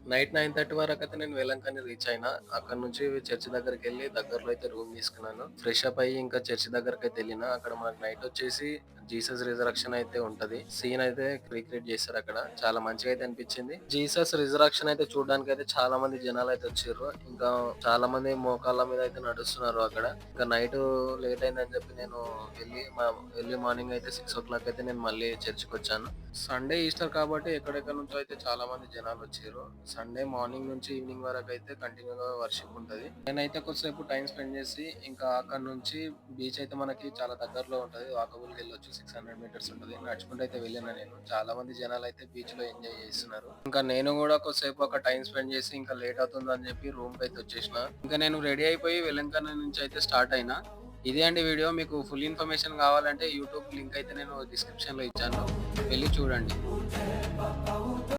Night 9:30 వరకైతే నేను వేలంకన్ని reach అయినా. అక్కడి నుంచి చర్చ్ దగ్గరికెళ్ళి దగ్గరలో అయితే రూమ్ తీసుకున్నాను. ఫ్రెష్ అప్ అయ్యి ఇంకా చర్చ్ దగ్గరకైతే ఎళ్ళినా. అక్కడ మనకు నైట్ వచ్చేసి జీసస్ రిజరక్షన్ అయితే ఉంటది. సీన్ అయితే రీక్రియేట్ చేశారక్కడ. చాలా మంచిగా అయితే అనిపించింది. జీసస్ రిజరక్షన్ అయితే చూడడానికైతే చాలా మంది జనాలైతే వచ్చిర్రు. ఇంకా చాలా మంది మోకాళ్ళ మీద అయితే నడుస్తున్నారు అక్కడ. ఇంకా నైట్ లేట్ అయిందని చెప్పి నేను ఎర్లీ మార్నింగ్ అయితే 6:00 అయితే నేను మళ్ళీ చర్చ్‌కొచ్చాను. సండే, ఈస్టర్ కాబట్టి ఎక్కడెక్కడి నుంచో అయితే చాలా మంది జనాలొచ్చిర్రు. సండే మార్నింగ్ నుంచి ఈవినింగ్ వరకైతే కంటిన్యూ‌గా వర్షిప్ ఉంటది. నేనైతే కొద్దిసేపు టైమ్ స్పెండ్ చేసి, ఇంకా అక్కడి నుంచి బీచ్ అయితే మనకి చాలా దగ్గరలో ఉంటది. వాకబుల్‌గా ఎళ్ళొచ్చు. 600 మీటర్స్ ఉంటది. నడుచుకుంటూ అయితే వెళ్ళినా నేను. చాలా మంది జనాలైతే బీచ్‌లో ఎంజాయ్ చేస్తున్నారు. ఇంకా నేను గూడా కొద్దిసేపు అక్కడ టైమ్ స్పెండ్ చేసి, ఇంకా లేట్ అవుతుందని చెప్పి రూమ్‌కైతే వచ్చేసిన. ఇంకా నేను రెడీ అయిపోయి వెల్లంకన్ని నుంచి అయితే స్టార్ట్ అయినా. ఇదే అండి వీడియో. మీకు ఫుల్ ఇన్ఫర్మేషన్ కావాలంటే యూట్యూబ్ లింక్ అయితే నేను డిస్క్రిప్షన్‌లో ఇచ్చాను. వెళ్లి చూడండి.